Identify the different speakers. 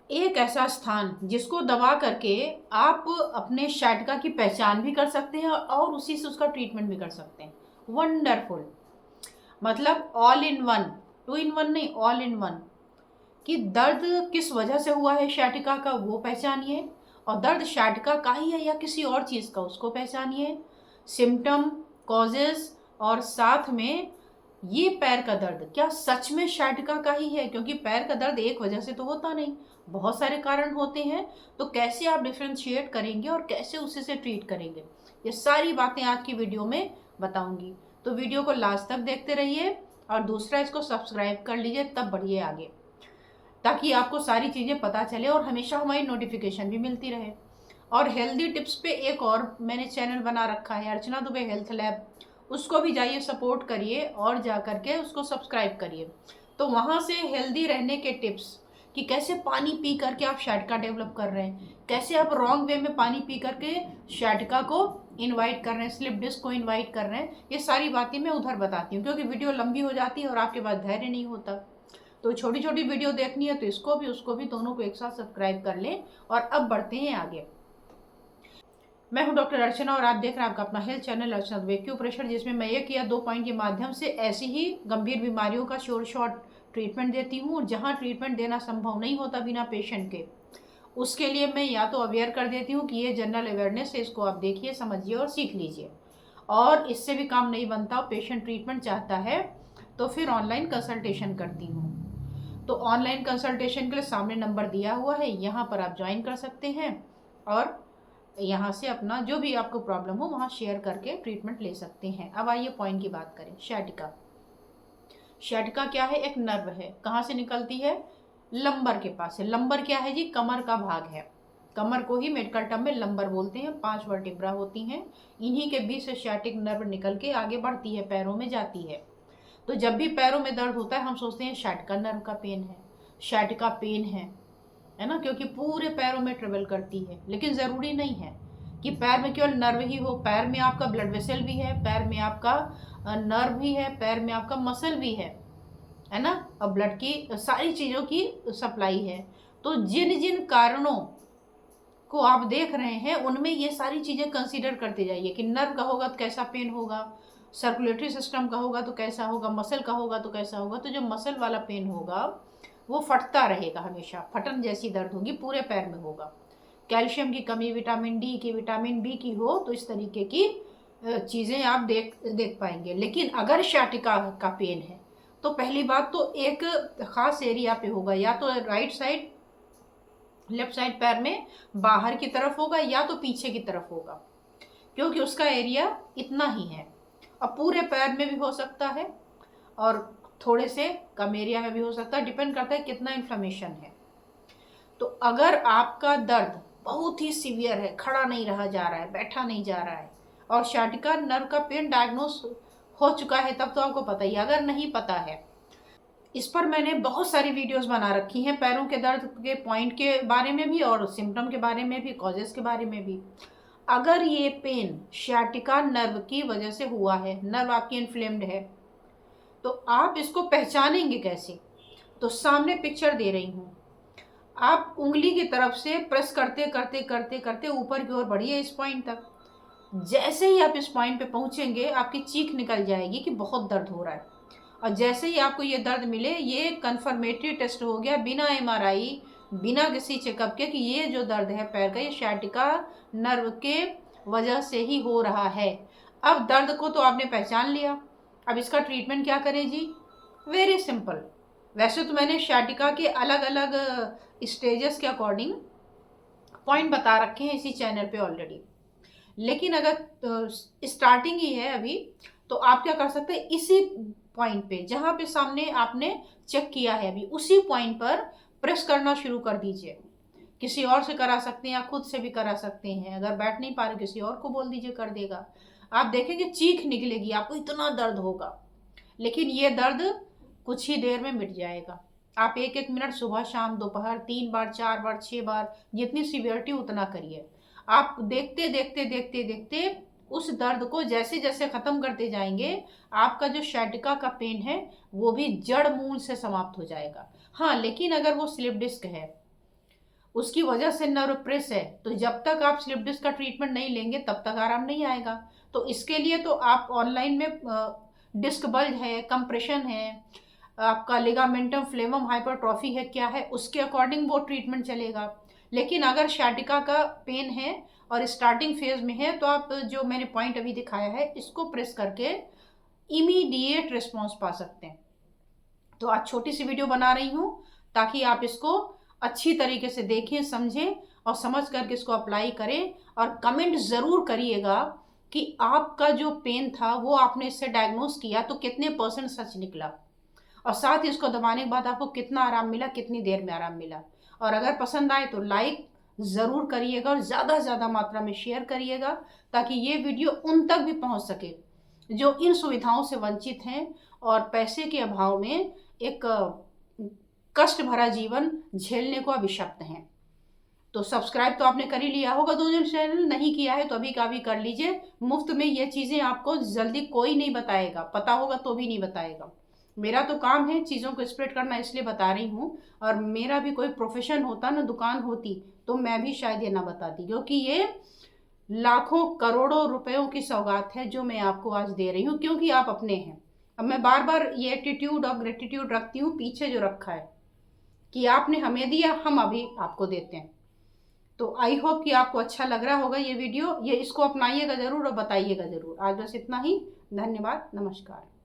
Speaker 1: एक ऐसा स्थान जिसको दबा करके आप अपने शाटका की पहचान भी कर सकते हैं और उसी से उसका ट्रीटमेंट भी कर सकते हैं। वंडरफुल, मतलब all in one, two in one नहीं, ऑल इन वन। कि दर्द किस वजह से हुआ है शाटिका का वो पहचानिए, और दर्द शाटिका का ही है या किसी और चीज़ का उसको पहचानिए, सिम्टम, कॉजेस, और साथ में ये पैर का दर्द क्या सच में शाटिका का ही है, क्योंकि पैर का दर्द एक वजह से तो होता नहीं, बहुत सारे कारण होते हैं। तो कैसे आप डिफ्रेंशिएट करेंगे और कैसे उसी से ट्रीट करेंगे, ये सारी बातें आज की वीडियो में बताऊंगी। तो वीडियो को लास्ट तक देखते रहिए, और दूसरा इसको सब्सक्राइब कर लीजिए, तब बढ़िए आगे, ताकि आपको सारी चीज़ें पता चले और हमेशा हमारी नोटिफिकेशन भी मिलती रहे। और हेल्दी टिप्स पे एक और मैंने चैनल बना रखा है, अर्चना दुबे हेल्थ लैब, उसको भी जाइए सपोर्ट करिए और जा करके उसको सब्सक्राइब करिए। तो वहाँ से हेल्दी रहने के टिप्स, कि कैसे पानी पी करके आप शाटका डेवलप कर रहे हैं, कैसे आप रॉन्ग वे में पानी पी करके शाटका को इनवाइट कर रहे हैं, स्लिप डिस्क को इनवाइट कर रहे हैं, ये सारी बातें मैं उधर बताती हूँ, क्योंकि वीडियो लंबी हो जाती है और आपके पास धैर्य नहीं होता। तो छोटी छोटी वीडियो देखनी है तो इसको भी उसको भी दोनों को एक साथ सब्सक्राइब कर लें। और अब बढ़ते हैं आगे। मैं हूं डॉक्टर अर्चना और आप देख रहे हैं आपका अपना हेल्थ चैनल अर्चना दुबे एक्यूप्रेशर, जिसमें मैं एक या दो पॉइंट के माध्यम से ऐसी ही गंभीर बीमारियों का शॉर्ट ट्रीटमेंट देती हूँ। जहाँ ट्रीटमेंट देना संभव नहीं होता बिना पेशेंट के, उसके लिए मैं या तो अवेयर कर देती हूँ कि ये जनरल अवेयरनेस है, इसको आप देखिए, समझिए और सीख लीजिए। और इससे भी काम नहीं बनता, पेशेंट ट्रीटमेंट चाहता है, तो फिर ऑनलाइन कंसल्टेशन करती हूँ। तो ऑनलाइन कंसल्टेशन के लिए सामने नंबर दिया हुआ है, यहाँ पर आप ज्वाइन कर सकते हैं और यहाँ से अपना जो भी आपको प्रॉब्लम हो वहाँ शेयर करके ट्रीटमेंट ले सकते हैं। अब आइए पॉइंट की बात करें। शाटिका, शाटिका क्या है? एक नर्व है। कहाँ से निकलती है? लंबर के पास है। लंबर क्या है जी? कमर का भाग है। कमर को ही मेडिकल टर्म में लंबर बोलते हैं। 5 वर्टिब्रा होती हैं, इन्हीं के बीच से शाटिक नर्व निकल के आगे बढ़ती है, पैरों में जाती है। तो जब भी पैरों में दर्द होता है हम सोचते हैं शाटिका नर्व का पेन है, शाटिका पेन है ना, क्योंकि पूरे पैरों में ट्रेवल करती है। लेकिन ज़रूरी नहीं है कि पैर में केवल नर्व ही हो, पैर में आपका ब्लड वेसल भी है, पैर में आपका नर्व भी है, पैर में आपका मसल भी है ना, और ब्लड की सारी चीज़ों की सप्लाई है। तो जिन जिन कारणों को आप देख रहे हैं उनमें ये सारी चीज़ें कंसीडर करते जाइए कि नर्व का होगा तो कैसा पेन होगा, सर्कुलेटरी सिस्टम का होगा तो कैसा होगा, मसल का होगा तो कैसा होगा। तो जो मसल वाला पेन होगा वो फटता रहेगा, हमेशा फटन जैसी दर्द होगी, पूरे पैर में होगा। कैल्शियम की कमी, विटामिन डी की, विटामिन बी की हो तो इस तरीके की चीज़ें आप देख पाएंगे। लेकिन अगर शाटिका का पेन है तो पहली बात तो एक खास एरिया पे होगा, या तो राइट साइड, लेफ्ट साइड पैर में बाहर की तरफ होगा, या तो पीछे की तरफ होगा, क्योंकि उसका एरिया इतना ही है। अब पूरे पैर में भी हो सकता है और थोड़े से कम एरिया में भी हो सकता है, डिपेंड करता है कितना इन्फ्लेमेशन है। तो अगर आपका दर्द बहुत ही सीवियर है, खड़ा नहीं रहा जा रहा है, बैठा नहीं जा रहा है, और शाटिका नर्व का पेन डायग्नोस हो चुका है, तब तो आपको पता ही। अगर नहीं पता है, इस पर मैंने बहुत सारी वीडियोस बना रखी हैं, पैरों के दर्द के पॉइंट के बारे में भी और सिम्टम के बारे में भी, कॉजेस के बारे में भी। अगर ये पेन शाटिका नर्व की वजह से हुआ है, नर्व आपकी इन्फ्लेम्ड है, तो आप इसको पहचानेंगे कैसे? तो सामने पिक्चर दे रही हूँ, आप उंगली की तरफ से प्रेस करते करते करते करते ऊपर की ओर बढ़िए इस पॉइंट तक। जैसे ही आप इस पॉइंट पे पहुंचेंगे आपकी चीख निकल जाएगी कि बहुत दर्द हो रहा है। और जैसे ही आपको ये दर्द मिले, ये कंफर्मेटरी टेस्ट हो गया बिना एमआरआई, बिना किसी चेकअप के, कि ये जो दर्द है पैर का, ये शाटिका नर्व के वजह से ही हो रहा है। अब दर्द को तो आपने पहचान लिया, अब इसका ट्रीटमेंट क्या करें जी? Very simple. वैसे तो मैंने शाटिका के अलग अलग स्टेजेस के अकॉर्डिंग पॉइंट बता रखे हैं इसी चैनल पे ऑलरेडी, लेकिन अगर स्टार्टिंग ही है अभी, तो आप क्या कर सकते हैं, इसी पॉइंट पे जहाँ पे सामने आपने चेक किया है अभी, उसी पॉइंट पर प्रेस करना शुरू कर दीजिए। किसी और से करा सकते हैं या खुद से भी करा सकते हैं, अगर बैठ नहीं पा रहे किसी और को बोल दीजिए, कर देगा। आप देखेंगे चीख निकलेगी, आपको इतना दर्द होगा, लेकिन ये दर्द कुछ ही देर में मिट जाएगा। आप एक एक मिनट सुबह शाम दोपहर 3 बार 4 बार 6 बार, जितनी सीवियरिटी उतना करिए। आप देखते देखते देखते देखते उस दर्द को जैसे जैसे ख़त्म करते जाएंगे, आपका जो शाटिका का पेन है वो भी जड़ मूल से समाप्त हो जाएगा। हाँ, लेकिन अगर वो स्लिप डिस्क है उसकी वजह से नर्व प्रेस है, तो जब तक आप स्लिप डिस्क का ट्रीटमेंट नहीं लेंगे तब तक आराम नहीं आएगा। तो इसके लिए तो आप ऑनलाइन में डिस्क बल्ज है, कंप्रेशन है, आपका लिगामेंटम फ्लेमम हाइपरट्रॉफी है, क्या है, उसके अकॉर्डिंग वो ट्रीटमेंट चलेगा। लेकिन अगर शाटिका का पेन है और स्टार्टिंग फेज में है, तो आप जो मैंने पॉइंट अभी दिखाया है इसको प्रेस करके इमीडिएट रिस्पॉन्स पा सकते हैं। तो आज छोटी सी वीडियो बना रही हूँ ताकि आप इसको अच्छी तरीके से देखें, समझें और समझ करके इसको अप्लाई करें। और कमेंट ज़रूर करिएगा कि आपका जो पेन था वो आपने इससे डायग्नोस किया तो कितने % सच निकला, और साथ ही इसको दबाने के बाद आपको कितना आराम मिला, कितनी देर में आराम मिला। और अगर पसंद आए तो लाइक ज़रूर करिएगा और ज़्यादा से ज़्यादा मात्रा में शेयर करिएगा ताकि ये वीडियो उन तक भी पहुंच सके जो इन सुविधाओं से वंचित हैं और पैसे के अभाव में एक कष्ट भरा जीवन झेलने को अभिशप्त हैं। तो सब्सक्राइब तो आपने कर ही लिया होगा, दोनों चैनल नहीं किया है तो अभी का भी कर लीजिए। मुफ्त में ये चीज़ें आपको जल्दी कोई नहीं बताएगा, पता होगा तो भी नहीं बताएगा। मेरा तो काम है चीज़ों को स्प्रेड करना, इसलिए बता रही हूँ। और मेरा भी कोई प्रोफेशन होता ना, दुकान होती, तो मैं भी शायद ये ना बताती, क्योंकि ये लाखों करोड़ों रुपयों की सौगात है जो मैं आपको आज दे रही हूँ, क्योंकि आप अपने हैं। अब मैं बार बार ये एटीट्यूड और ग्रेटिट्यूड रखती हूँ पीछे जो रखा है कि आपने हमें दिया, हम अभी आपको देते हैं। तो आई होप कि आपको अच्छा लग रहा होगा ये वीडियो, ये इसको अपनाइएगा ज़रूर और बताइएगा ज़रूर। आज बस इतना ही। धन्यवाद, नमस्कार।